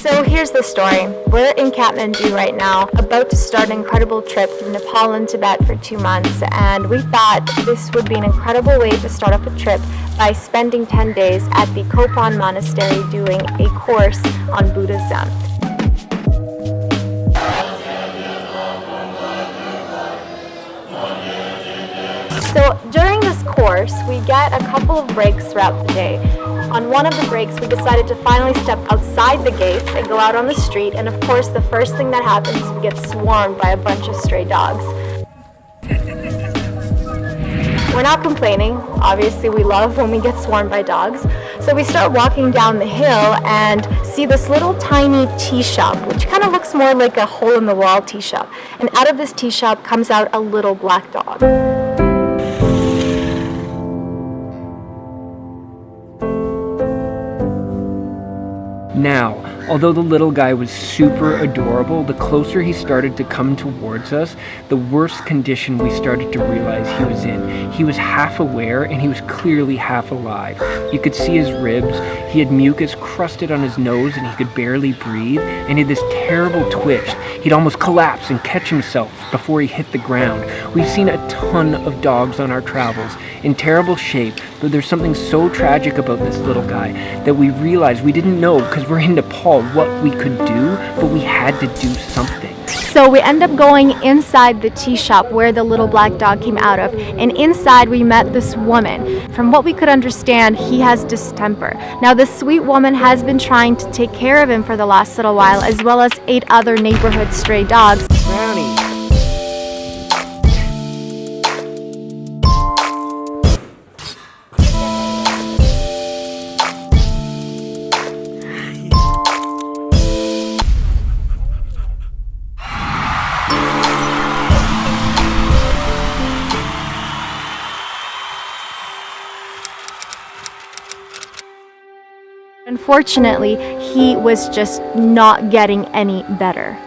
So here's the story. We're in Kathmandu right now, about to start an incredible trip through Nepal and Tibet for 2 months, and we thought this would be an incredible way to start off a trip by spending 10 days at the Kopan monastery doing a course on Buddhism. So during this course, we get a couple of breaks throughout the day. On one of the breaks, we decided to finally step outside the gates and go out on the street, and of course the first thing that happens is we get swarmed by a bunch of stray dogs. We're not complaining. Obviously we love when we get swarmed by dogs. So we start walking down the hill and see this little tiny tea shop, which kind of looks more like a hole-in-the-wall tea shop. And out of this tea shop comes out a little black dog. Now, although the little guy was super adorable, the closer he started to come towards us, the worse condition we started to realize he was in. He was half aware and he was clearly half alive. You could see his ribs, he had mucus crusted on his nose and he could barely breathe, and he had this terrible twitch. He'd almost collapse and catch himself before he hit the ground. We've seen a ton of dogs on our travels, in terrible shape, but there's something so tragic about this little guy that we realized we didn't know, because we're in Nepal, what we could do, but we had to do something. So we end up going inside the tea shop where the little black dog came out of, and inside we met this woman. From what we could understand, he has distemper. Now this sweet woman has been trying to take care of him for the last little while, as well as 8 other neighborhood stray dogs. Brownie. Unfortunately, he was just not getting any better.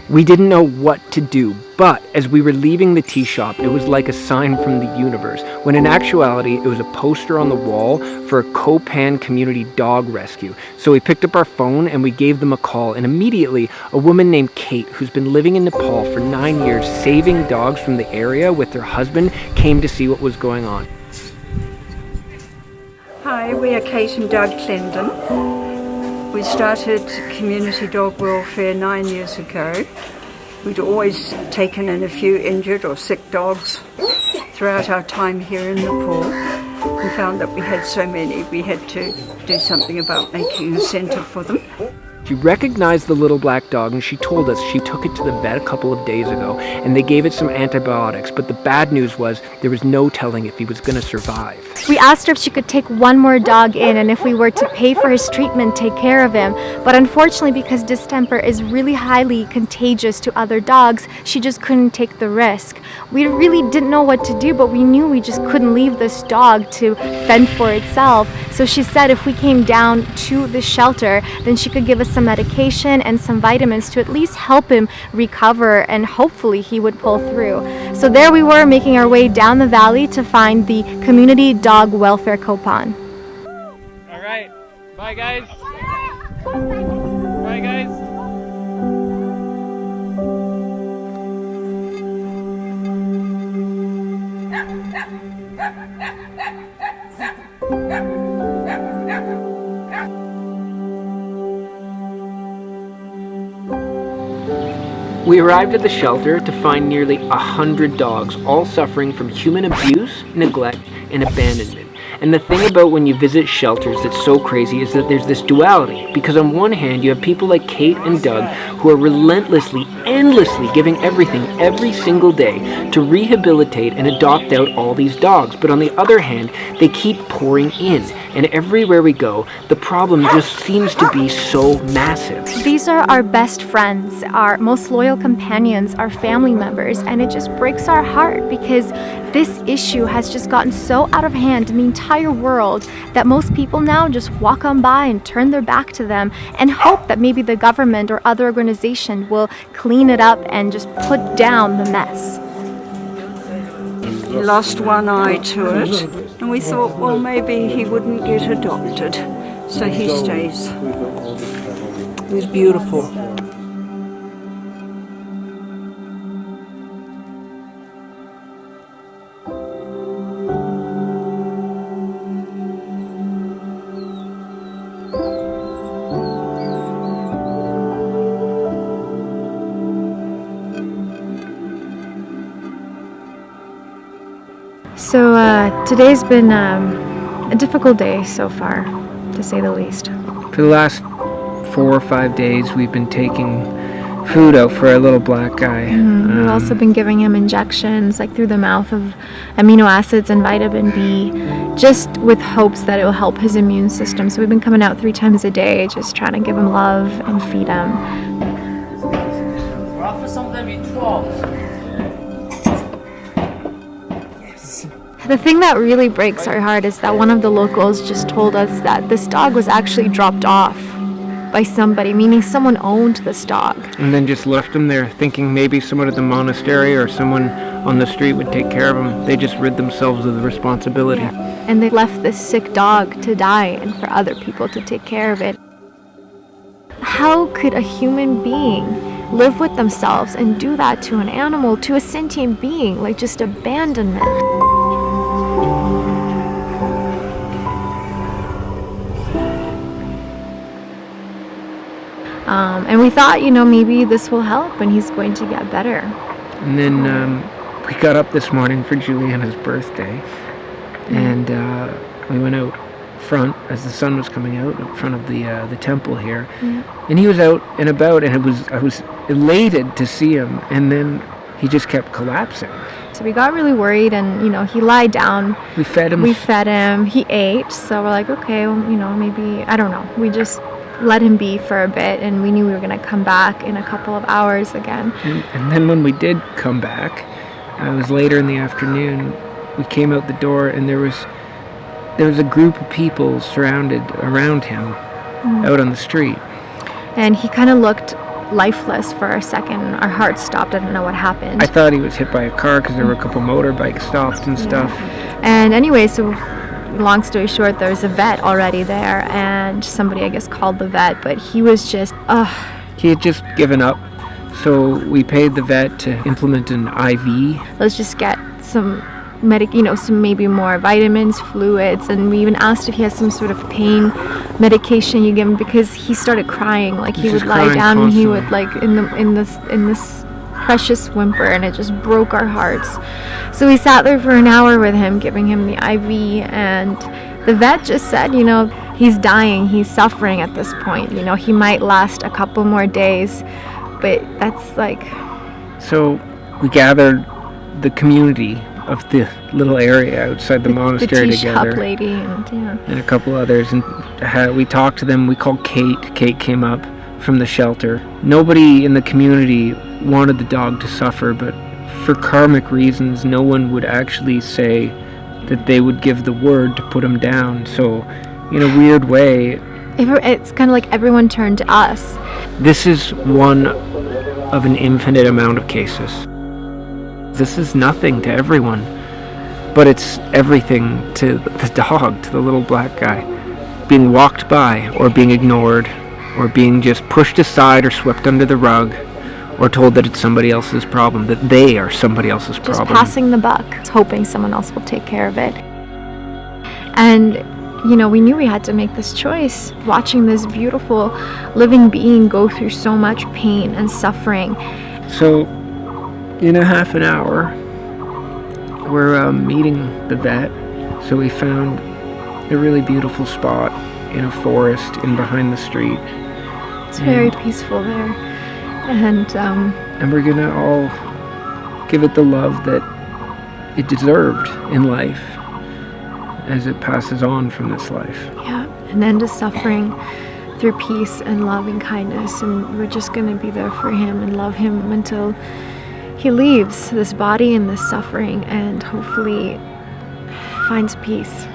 We didn't know what to do, but as we were leaving the tea shop, it was like a sign from the universe, when in actuality, it was a poster on the wall for a Kopan community dog rescue. So we picked up our phone and we gave them a call, and immediately, a woman named Kate, who's been living in Nepal for 9 years, saving dogs from the area with her husband, came to see what was going on. Hi, we are Kate and Doug Clendon. We started community dog welfare 9 years ago. We'd always taken in a few injured or sick dogs throughout our time here in Nepal. We found that we had so many, we had to do something about making a centre for them. She recognized the little black dog and she told us she took it to the vet a couple of days ago and they gave it some antibiotics, but the bad news was there was no telling if he was going to survive. We asked her if she could take one more dog in, and if we were to pay for his treatment, take care of him. But unfortunately, because distemper is really highly contagious to other dogs, she just couldn't take the risk. We really didn't know what to do, but we knew we just couldn't leave this dog to fend for itself. So she said if we came down to the shelter, then she could give us some medication and some vitamins to at least help him recover, and hopefully he would pull through. So there we were, making our way down the valley to find the community dog welfare Kopan. All right, bye guys. Bye guys. We arrived at the shelter to find nearly 100 dogs, all suffering from human abuse, neglect, and abandonment. And the thing about when you visit shelters that's so crazy is that there's this duality, because on one hand you have people like Kate and Doug who are relentlessly, endlessly giving everything every single day to rehabilitate and adopt out all these dogs, but on the other hand they keep pouring in, and everywhere we go the problem just seems to be so massive. These are our best friends, our most loyal companions, our family members, and it just breaks our heart because this issue has just gotten so out of hand in the entire world that most people now just walk on by and turn their back to them and hope that maybe the government or other organization will clean it up and just put down the mess. He lost one eye to it, and we thought, well, maybe he wouldn't get adopted, so he stays. It was beautiful. So today's been a difficult day so far, to say the least. For the last 4 or 5 days, we've been taking food out for our little black guy. We've also been giving him injections, like through the mouth, of amino acids and vitamin B, just with hopes that it will help his immune system. So we've been coming out 3 times a day, just trying to give him love and feed him. The thing that really breaks our heart is that one of the locals just told us that this dog was actually dropped off by somebody, meaning someone owned this dog. And then just left him there, thinking maybe someone at the monastery or someone on the street would take care of him. They just rid themselves of the responsibility. And they left this sick dog to die and for other people to take care of it. How could a human being live with themselves and do that to an animal, to a sentient being, like just abandonment? And we thought, maybe this will help and he's going to get better. And then we got up this morning for Juliana's birthday, and we went out front as the sun was coming out in front of the temple here. And he was out and about, and I was elated to see him, and then he just kept collapsing. So we got really worried, and he lied down. We fed him. He ate. So we're like, okay, well, maybe, I don't know. We just let him be for a bit, and we knew we were going to come back in a couple of hours again. And then when we did come back, it was later in the afternoon, we came out the door, and there was a group of people surrounded around him out on the street. And he kind of looked lifeless for a second. Our hearts stopped. I don't know what happened. I thought he was hit by a car because there were a couple motorbikes stopped and stuff. And anyway, so long story short, there was a vet already there, and somebody, I guess, called the vet, but he was just, He had just given up, so we paid the vet to implement an IV. Let's just get some some maybe more vitamins, fluids, and we even asked if he has some sort of pain medication you give him, because he started crying. Like he would lie down constantly. And he would like in this precious whimper, and it just broke our hearts. So we sat there for an hour with him, giving him the IV, and the vet just said, he's dying, he's suffering at this point. He might last a couple more days, but that's like... So we gathered the community of the little area outside the monastery the together. Shop lady and a couple others, and we talked to them. We called Kate. Kate came up from the shelter. Nobody in the community wanted the dog to suffer, but for karmic reasons, no one would actually say that they would give the word to put him down. So, in a weird way, it's kind of like everyone turned to us. This is one of an infinite amount of cases. This is nothing to everyone, but it's everything to the dog, to the little black guy. Being walked by, or being ignored, or being just pushed aside or swept under the rug, or told that it's somebody else's problem, that they are somebody else's problem. Just passing the buck, hoping someone else will take care of it. And, we knew we had to make this choice, watching this beautiful living being go through so much pain and suffering. So, in a half an hour, we're meeting the vet. So we found a really beautiful spot in a forest in behind the street. It's very peaceful there. And we're gonna all give it the love that it deserved in life as it passes on from this life. Yeah, and end of suffering through peace and love and kindness, and we're just gonna be there for him and love him until he leaves this body and this suffering and hopefully finds peace.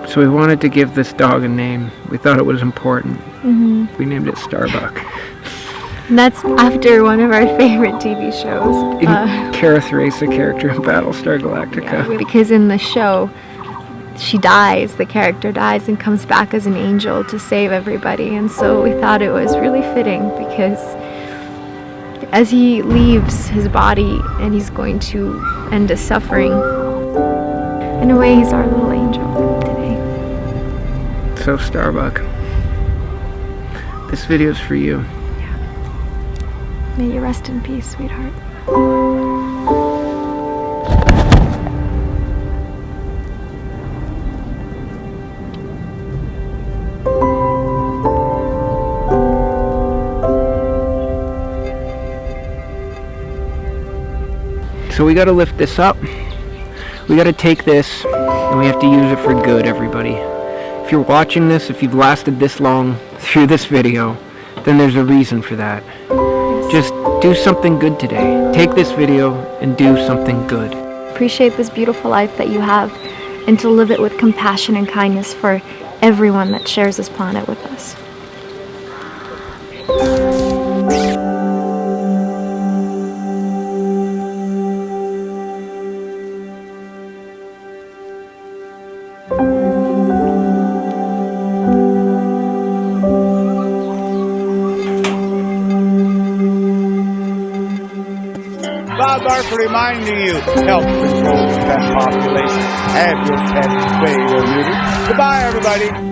So we wanted to give this dog a name. We thought it was important. We named it Starbuck. And that's after one of our favorite TV shows. Kara Theresa character in Battlestar Galactica. Because in the show, she dies, the character dies and comes back as an angel to save everybody. And so we thought it was really fitting because as he leaves his body and he's going to end his suffering, in a way he's our little angel today. So Starbuck, this video's for you. May you rest in peace, sweetheart. So we gotta lift this up. We gotta take this and we have to use it for good, everybody. If you're watching this, if you've lasted this long through this video, then there's a reason for that. Just do something good today. Take this video and do something good. Appreciate this beautiful life that you have and to live it with compassion and kindness for everyone that shares this planet with us. Bob Barker reminding you, help control the pet population. Have your pet spayed or neutered. Goodbye, everybody.